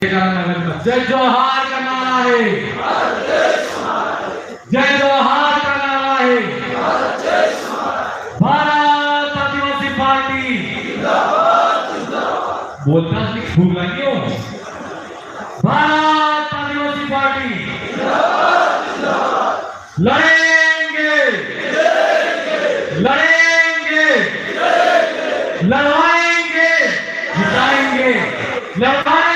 जय जोहार का नारा है, जय जोहार का नारा है। भारत आदिवासी पार्टी बोलना भूला क्यों? भारत आदिवासी पार्टी लड़ेंगे, लड़ेंगे, लड़वाएंगे, जिताएंगे, लड़वाएंगे।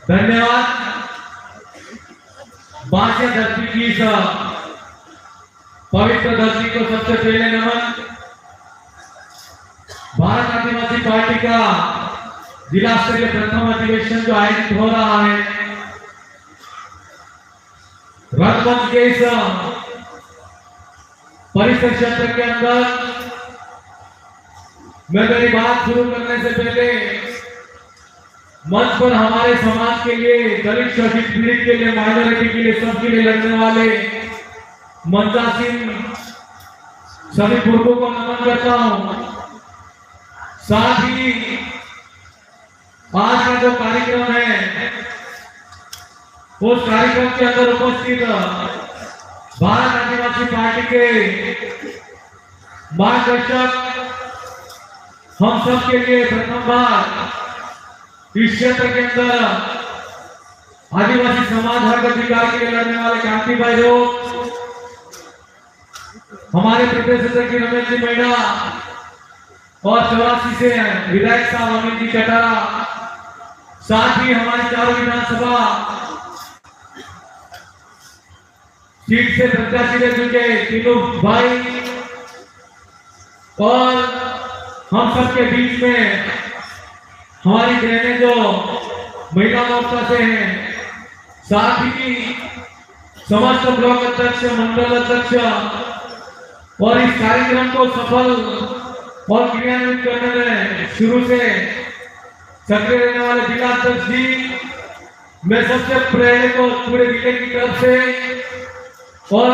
धन्यवाद। बांसिया धरती की इस पवित्र धरती को सबसे पहले नमन। भारत आदिवासी पार्टी का जिला स्तरीय प्रथम अधिवेशन जो आयोजित हो रहा है, रंगमंच के इस परिसर क्षेत्र के अंदर, मैं मेरी बात शुरू करने से पहले मंच पर हमारे समाज के लिए, दलित शोषित पीड़ित के लिए, माइनॉरिटी के लिए, सबके लिए लड़ने वाले मंचासीन सभी पूर्वों को नमन करता हूं। साथ ही आज का जो कार्यक्रम है, उस कार्यक्रम के अंदर उपस्थित भारत आदिवासी पार्टी के मार्गदर्शक, हम सब के लिए प्रथम बार इस क्षेत्र के अंदर आदिवासी समाज हक अधिकार के लिए लड़ने वाले कांति भाई लोग, हमारे प्रदेश अध्यक्ष रमेश जी मेड़ा और 84 से विधायक साहब अमित जी कटारा, साथ ही हमारे चारों विधानसभा सीट से प्रत्याशी रह चुके तीनों भाई, और हम सबके बीच में हमारी बहनें जो महिला मोर्चा से हैं, साथ ही समस्त ब्लॉक अध्यक्ष, मंडल अध्यक्ष, और इस कार्यक्रम को सफल और क्रियान्वित करने में शुरू से सक्रिय रहने वाले जिला अध्यक्ष जी, मैं सबसे पहले को पूरे जिले की तरफ से, और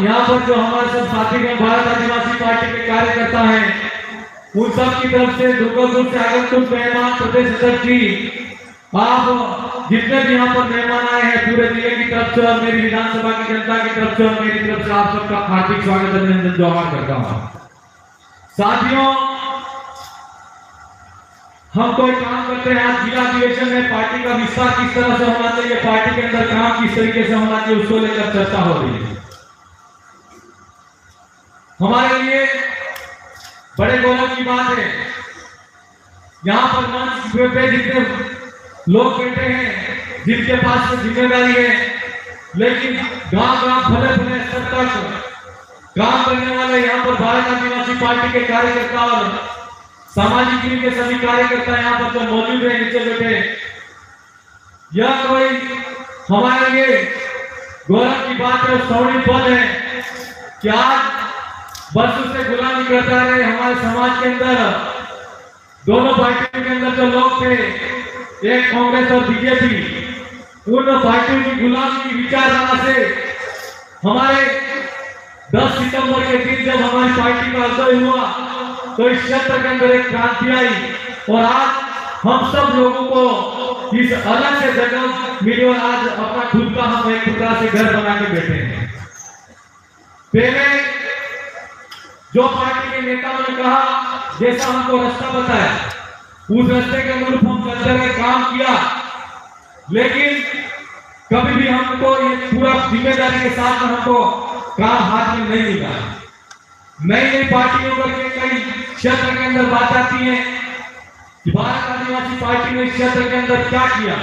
यहाँ पर जो हमारे सब साथी हैं भारत आदिवासी पार्टी के कार्यकर्ता हैं, उन सब की तरफ से दुर्गापुर से आगंतुक मेहमान प्रदेश अध्यक्ष जी, आप जितने भी यहाँ पर मेहमान आए हैं पूरे जिले की तरफ से और मेरी विधानसभा की जनता की तरफ से और मेरी तरफ से आप सबका हार्दिक स्वागत अभिनंदन जोहार करता हूँ। साथियों, हम कोई काम करते हैं, आज जिला अधिवेशन में पार्टी का विस्तार किस तरह से होना चाहिए, पार्टी के अंदर काम किस तरीके से होना चाहिए, उसको लेकर चर्चा हो रही है। हमारे लिए बड़े गौरव की बात है, यहाँ पर मंच पे जितने लोग बैठे हैं, जिनके पास तो जिम्मेदारी है, लेकिन गांव-गांव, भले-भले स्तर तक काम करने वाले यहाँ पर भारत आदिवासी पार्टी के कार्यकर्ता और सामाजिक न्याय के सभी कार्यकर्ता यहाँ पर जो मौजूद है, नीचे बैठे, यह कोई हमारे लिए गौरव की बात है, सौर्य पद है कि आज वर्षों से गुलामी करता रहे हमारे समाज के अंदर दोनों पार्टियों के अंदर जो लोग थे, एक कांग्रेस और बीजेपी, उन पार्टियों की गुलामी की विचारधारा से हमारे 10 सितंबर के दिन जब हमारी पार्टी का उदय हुआ, तो इस क्षेत्र के अंदर एक क्रांति आई, और आज हम सब लोगों को इस अलग से जगह मिली और आज अपना खुद का हम एक प्रकार से घर बना के बैठे हैं। पहले जो पार्टी के नेताओं ने कहा, जैसा हमको रास्ता बताया, उस रास्ते के अनुरूप हम चलते रहे, काम किया, लेकिन कभी भी हमको ये पूरा जिम्मेदारी के साथ हमको काम हाथ में नहीं मिला। नई नई पार्टियों करके कई क्षेत्र के अंदर बात आती है कि भारत आदिवासी पार्टी ने इस क्षेत्र के अंदर क्या किया।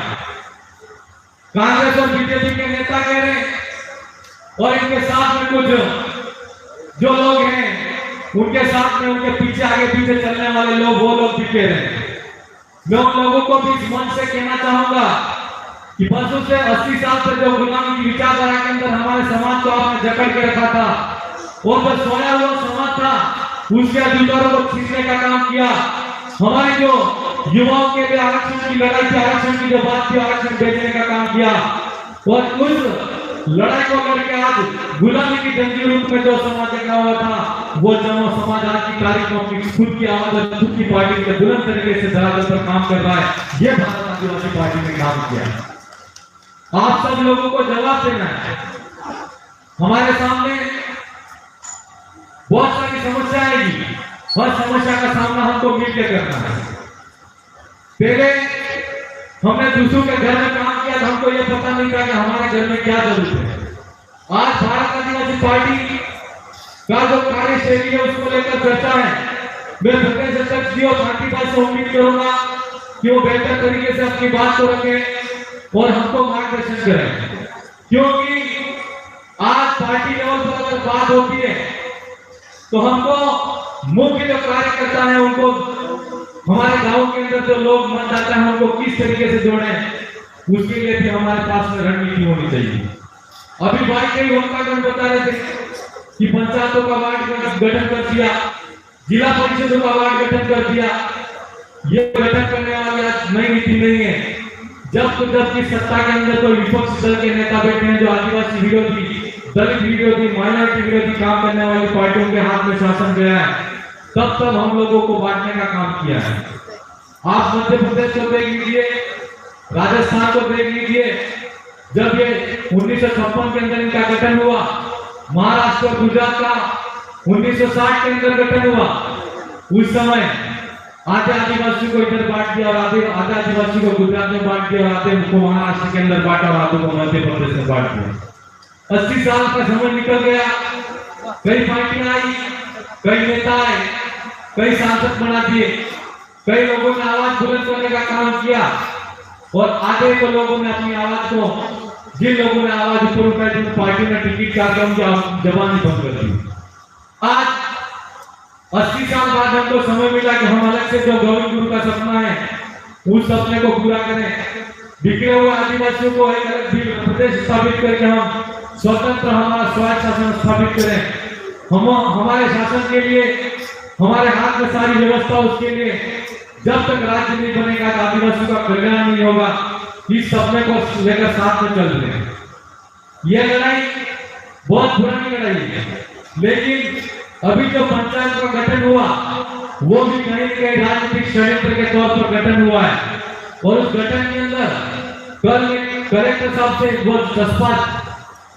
कांग्रेस और बीजेपी के नेता कह रहे हैं, और इनके साथ में कुछ जो लोग हैं, उनके साथ में उनके पीछे आगे पीछे चलने वाले लोग, वो लोग भी कह रहे हैं। मैं उन लोगों को भी इस मंच से कहना चाहूंगा कि वर्षों से 80 साल से जो गुलामी की विचारधारा के अंदर हमारे समाज को आपने जकड़ के रखा था, और जो सोया हुआ समाज था, उसके अधिकारों को छीनने का काम किया। हमारे जो युवाओं के लिए आरक्षण की लड़ाई थी, आरक्षण की जो बात थी, आरक्षण बेचने का काम किया, और उस लड़ाई को करके आज गुलामी की जंजीर रूप में जो समाज टिका हुआ था, वो जनो समाज आज की तारीख में अपनी खुद की आवाज और खुद की पार्टी के बुलंद तरीके से धरातल पर काम कर रहा है। ये भारत आदिवासी पार्टी ने काम किया है। आप सब लोगों को जवाब देना है। हमारे सामने बहुत सारी समस्या आएगी, हर समस्या का सामना हमको मिलकर करना है। पहले हमने दूसरों के घर में काम किया, हमको यह पता नहीं था कि हमारे घर में क्या जरूरत है। आज भारत आदिवासी पार्टी का जो कार्यशैली है उसको लेकर चर्चा है। मैं प्रदेश अध्यक्ष जी और पार्टी का से उम्मीद करूंगा कि वो बेहतर तरीके से अपनी बात को रखें और हमको मार्गदर्शन करें, क्योंकि आज पार्टी लेवल पर अगर बात होती है तो हमको मुख्य जो कार्यकर्ता है उनको हमारे गांव के अंदर जो लोग मतदाता हैं उनको किस तरीके से जोड़ें, उसके लिए भी हमारे पास में रणनीति होनी चाहिए। अभी भाई कई होमकागन बता रहे थे कि पंचायतों का वार्ड गठन कर दिया, जिला परिषदों का वार्ड गठन कर दिया। ये गठन करने वाली आज नई नीति नहीं है। जब की सत्ता के अंदर तो विपक्ष दल के नेता बैठे हैं जो आदिवासी विरोधी, दलित विरोधी, माइनॉरिटी विरोधी काम करने वाली पार्टियों के हाथ में शासन गया है, तब हम लोगों को बांटने का काम किया है। आप मध्य प्रदेश को देख लीजिए, राजस्थान को देख लीजिए, जब ये 1956 के अंदर इनका गठन हुआ, महाराष्ट्र और गुजरात का 1960 के अंदर गठन हुआ, उस समय आधे आदिवासी को इधर बांट दिया और आधे आदिवासी को गुजरात में बांट दिया और आधे को महाराष्ट्र के अंदर बांटा और आधे को मध्य प्रदेश में बांट दिया। 80 साल का समय निकल गया, कई पार्टियां आई, कई नेता आए, कई सांसद बना दिए, कई लोगों ने आवाज बुलंद करने का काम किया और आधे को लोगों ने अपनी आवाज को, जिन लोगों ने आवाज ऊपर उठाई जिन पार्टी ने टिकट काटा उनकी जबानी बंद कर दी। आज 80 साल बाद हमको समय मिला कि हम अलग से जो गौरी गुरु का सपना है उस सपने को पूरा करें। बिखरे हुए आदिवासियों को एक अलग प्रदेश स्थापित करके हम स्वतंत्र हमारा स्वायत्त शासन स्थापित करें। हम हमारे शासन के लिए हमारे हाथ में सारी व्यवस्था, उसके लिए जब तक राज्य नहीं बनेगा तो आदिवासियों का कल्याण नहीं होगा। इस सपने को लेकर साथ में चल रहे हैं। यह लड़ाई बहुत पुरानी लड़ाई है, लेकिन अभी जो पंचायत का गठन हुआ वो भी कहीं न कहीं राजनीतिक षड्यंत्र के तौर पर गठन हुआ है। और उस गठन के अंदर कल कलेक्टर साहब से वो जज्बात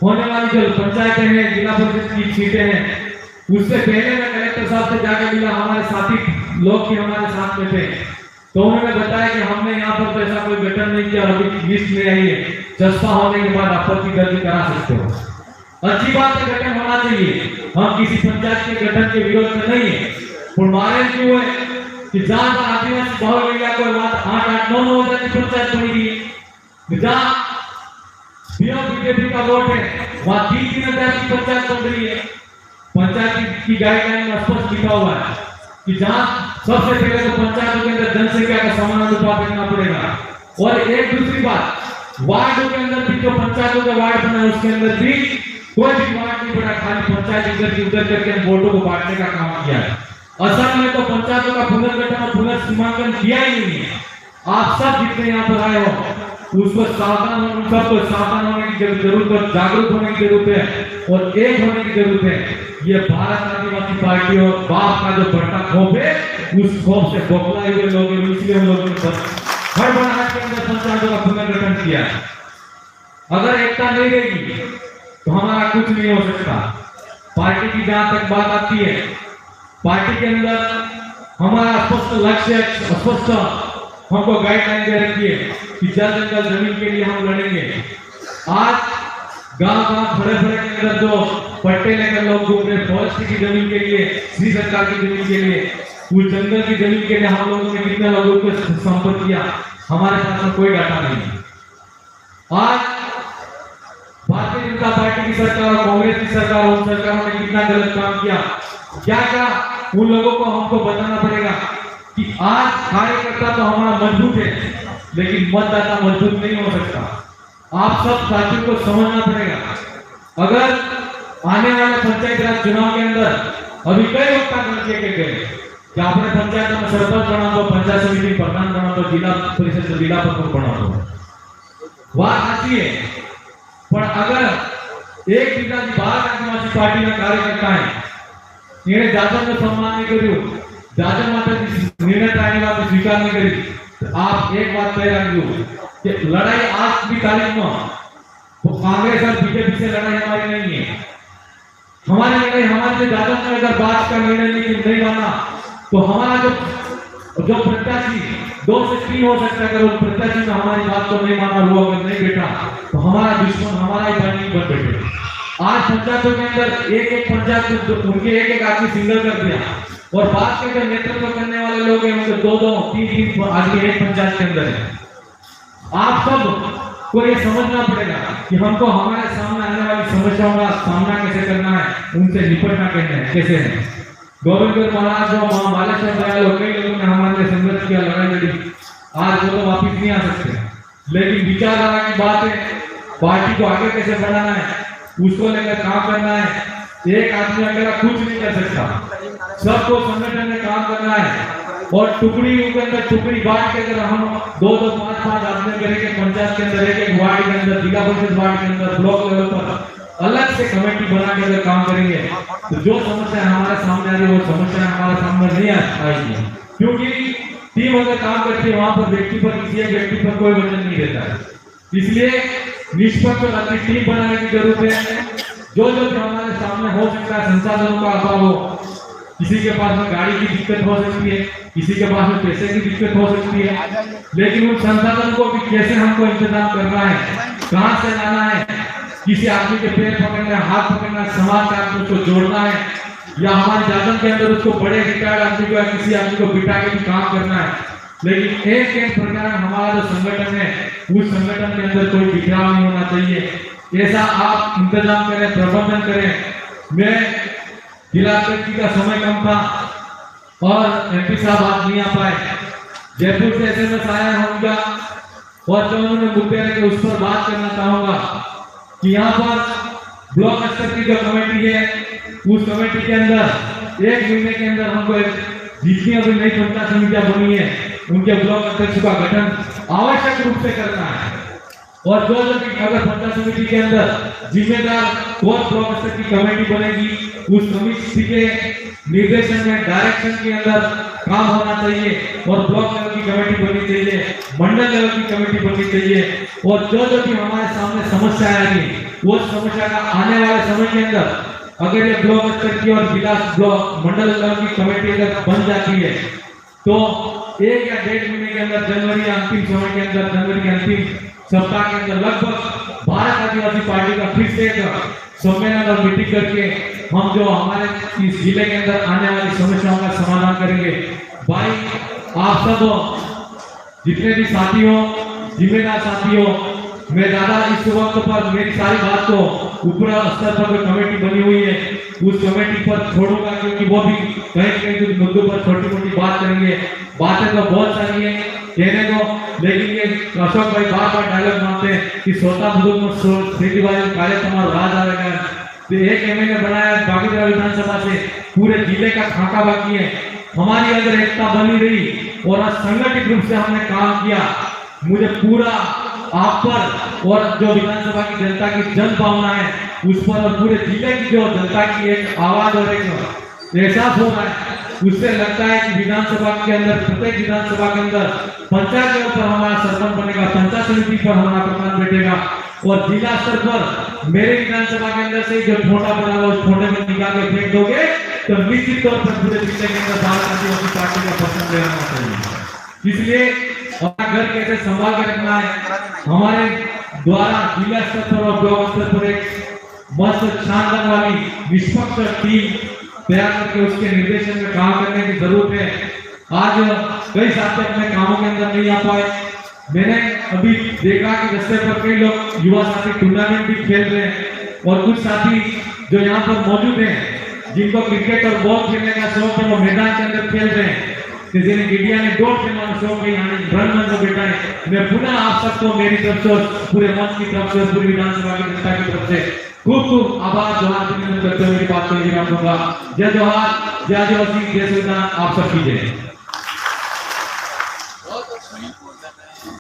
होने वाली जो पंचायतें हैं, जिला परिषद की सीटें हैं, उससे पहले मैं कलेक्टर साहब से जाकर मिला। हमारे साथी लोग भी हमारे साथ में थे, तो उन्होंने बताया कि हमने यहाँ पर तो ऐसा कोई गठन नहीं किया, अभी लिस्ट में आई है, जज्बा होने के बाद आपत्ति दर्ज करा सकते हो। अच्छी बात है, गठन होना चाहिए, हम किसी पंचायत के गठन के विरोध में नहीं है। मारे क्यों है कि जहां आदिवासी बहुल एरिया को 8-8-9 हजार की पंचायत बनी है, जहां बीजेपी का वोट है वहां 3-3 हजार की पंचायत बन रही है। पंचायत की गाइडलाइन में स्पष्ट लिखा हुआ है कि जहां सबसे पहले तो पंचायतों के अंदर जनसंख्या का समानुपात देखना पड़ेगा। और एक दूसरी बात, वार्डों के अंदर भी जो पंचायतों का वार्ड बना है उसके अंदर भी कोई भी वार्ड नहीं बना, खाली पंचायत इधर की उधर करके वोटों को बांटने का काम किया है। असल में तो पंचायतों का पुनर्गठन और पुनर्सीमांकन किया ही नहीं है। आप सब जितने यहाँ पर आए हो उसको सावधान होने की जरूरत है, जागरूक होने की जरूरत है और एक होने की जरूरत है। ये भारत आदिवासी पार्टी और बाप का जो बढ़ता खौफ है, उस खौफ से बौखलाए हुए लोग हैं, इसलिए हम लोगों ने हड़बड़ाहट के अंदर पंचायतों का पुनर्गठन किया है। अगर एकता नहीं रहेगी तो हमारा कुछ नहीं हो सकता। पार्टी की जहां तक बात आती है, पार्टी के अंदर हमारा स्पष्ट लक्ष्य, स्पष्ट हमको गाइडलाइन दे रखी है कि जल्द से जल्द जमीन के लिए हम लड़ेंगे। आज गांव बड़े के अंदर जो पट्टे लेकर लोग घूम रहे, फॉरेस्ट की जमीन के लिए, श्री सरकार की जमीन के लिए, उस जंगल की जमीन के लिए हम लोगों ने कितने लोगों को संपर्क किया, हमारे पास में कोई डाटा नहीं है। आज भारतीय जनता पार्टी की सरकार और कांग्रेस की सरकार, उन सरकारों ने कितना गलत काम किया, क्या क्या उन लोगों को हमको बताना पड़ेगा कि आज कार्यकर्ता तो हमारा मजबूत है लेकिन मतदाता मजबूत नहीं हो सकता। आप सब साथियों को समझना पड़ेगा। अगर आने वाले पंचायत राज चुनाव के अंदर अभी कई लोग का किए गए कि आपने पंचायत में सरपंच बना दो, पंचायत समिति प्रधान बना दो, जिला परिषद जिला प्रमुख बना दो, बात आती है। पर अगर एक बीजा जी भारत आदिवासी पार्टी ना कार्यकर्ता है એને જાતનો सम्मान नहीं કર્યું જાત માટે निर्णय आने बात स्वीकार नहीं करी। तो आप एक बात तय रखियो कि लड़ाई आज की तारीख में तो कांग्रेस और बीजेपी से लड़ाई हमारी नहीं है। हमारी लड़ाई हमारे जातों ने अगर बात का निर्णय नहीं माना तो हमारा जो प्रत्याशी 2 से 3 हो सकता है, अगर उस प्रत्याशी ने हमारी बात को नहीं माना हुआ अगर नहीं बैठा तो हमारा दुश्मन हमारा ही पार्टी बन बैठे। आज पंचायतों के अंदर एक पंचायत उनके एक आदमी सिंगल कर दिया और बात के जो नेतृत्व करने वाले लोग हैं उनके 2-2 3-3 आदमी एक पंचायत के अंदर है। आप सब को ये समझना पड़ेगा कि हमको हमारे सामने आने वाली समस्याओं का सामना कैसे करना है, उनसे निपटना कैसे है। गोविंद महाराज जो बालेश्वर दयाल कई लोगों ने हमारे संघर्ष किया, लड़ाई लड़ी, आज वो तो वापिस नहीं आ सकते, लेकिन विचारधारा की बात है, पार्टी को आगे कैसे बढ़ाना है उसको लेकर काम करना है। एक आदमी अकेला कुछ नहीं कर सकता, सबको संगठन में काम करना है और टुकड़ी के अंदर टुकड़ी बांट के अगर हम 2-2 5-5 आदमी करेंगे पंचायत के अंदर, एक वार्ड के अंदर, जिला परिषद वार्ड के अंदर, ब्लॉक लेवल पर अलग से कमेटी बना के अगर काम करेंगे तो जो समस्या हमारे सामने आ रही है वो समस्या हमारे सामने नहीं आएगी, क्योंकि टीम अगर काम करती है वहां पर व्यक्ति पर किसी एक व्यक्ति पर कोई वजन नहीं रहता है। इसलिए निष्पक्ष और अपनी टीम बनाने की जरूरत है। जो हमारे सामने हो सकता है, संसाधनों का अभाव हो, किसी के पास में गाड़ी की दिक्कत हो सकती है, किसी के पास में पैसे की दिक्कत हो सकती है, लेकिन उन संसाधनों को भी कैसे हमको इंतजाम करना है, कहां से लाना है, किसी आदमी के पैर पकड़ना है, हाथ पकड़ना है, समाज का आदमी उसको जोड़ना है, या हमारे जादन के अंदर उसको बड़े रिटायर्ड आदमी को या किसी आदमी को बिठा के भी काम करना है। लेकिन एक प्रकार हमारा जो संगठन है उस संगठन के अंदर कोई बिखराव नहीं होना चाहिए। ऐसा आप इंतजाम करें, प्रबंधन करें। मैं जिला अध्यक्ष का समय कम था और एमपी साहब आज नहीं आ पाए, जयपुर से एसएमएस आया होगा और जो उन्होंने मुद्दे रखे उस पर बात करना चाहूंगा कि यहाँ पर ब्लॉक स्तर की जो कमेटी है उस कमेटी के अंदर 1 महीने के अंदर हमको जितनी अभी नई पंचायत समितियां बनी है उनके ब्लॉक अध्यक्ष का गठन आवश्यक रूप से करना है और जो अगर पंचायत समिति के अंदर जिम्मेदार और ब्लॉक स्तर की कमेटी बनेगी उस कमेटी के निर्देशन में डायरेक्शन के अंदर काम होना चाहिए और ब्लॉक लेवल की कमेटी बननी चाहिए, मंडल लेवल की कमेटी बननी चाहिए और जो भी हमारे सामने समस्या आएगी वो समस्या का आने वाले समय के अंदर अगर ये ब्लॉक स्तर की और जिला ब्लॉक मंडल लेवल की कमेटी अगर बन जाती है तो 1 या 1.5 महीने के अंदर जनवरी अंतिम समय के अंदर, जनवरी के अंतिम सप्ताह के अंदर लगभग भारत आदिवासी पार्टी का फिर से एक सम्मेलन और मीटिंग करके हम जो हमारे इस जिले के अंदर आने वाली समस्याओं का समाधान करेंगे। भाई आप सब जितने भी साथी हो, जिम्मेदार साथी हो, मैं ज्यादा इस वक्त पर मेरी सारी बात को ऊपर स्तर पर जो कमेटी बनी हुई है उस कमेटी पर छोड़ूंगा, क्योंकि वो भी कहीं कुछ मुद्दों पर छोटी मोटी बात करेंगे। बातें तो बहुत सारी है कहने को, लेकिन ये अशोक भाई बार बार डायलॉग मारते हैं कि सोता बुजुर्ग कार्य तुम्हारा राज आएगा। तो एक एमएलए बनाया बागीरा विधानसभा से, पूरे जिले का खाका बाकी है। हमारी अगर एकता बनी रही और संगठित रूप से हमने काम किया, मुझे पूरा आप पर और जो विधानसभा की जनता की जन भावना है उस पर और पूरे जिले की जो जनता की एक आवाज और एक एहसास हो रहा है, उससे लगता है कि विधानसभा के अंदर, प्रत्येक विधानसभा के अंदर पंचायत लेवल पर हमारा सरपंच बनेगा, पंचायत समिति पर हमारा प्रधान बैठेगा और जिला स्तर पर मेरे विधानसभा के अंदर से जो छोटा बना हुआ उस छोटे में निकाल के फेंक दोगे तो निश्चित तौर पर पूरे जिले के अंदर भारत आदिवासी पार्टी का पसंद रहना चाहिए। इसलिए अपना घर कैसे संभाल के रखना है, हमारे द्वारा जिला स्तर पर और ब्लॉक स्तर पर एक मस्त शानदार वाली निष्पक्ष टीम तैयार करके उसके निर्देशन में काम करने की जरूरत है। आज कई साथी अपने कामों के अंदर नहीं आ पाए। मैंने अभी देखा कि रास्ते पर कई लोग युवा साथी टूर्नामेंट भी खेल रहे हैं और कुछ साथी जो यहाँ पर मौजूद हैं जिनको क्रिकेट और बॉल खेलने का शौक है वो मैदान के अंदर खेल रहे हैं। जिन्हें मीडिया ने दौड़ खेलने का शौक है यहाँ रन में बैठा है। मैं पुनः आप सबको मेरी तरफ से, पूरे मंच की तरफ से, पूरी विधानसभा की जनता की तरफ से खूब खूब आभार जोहार करते हुए मेरी बात को विराम दूंगा। जय जोहार, जय आदिवासी, जय संविधान, आप सब की जय।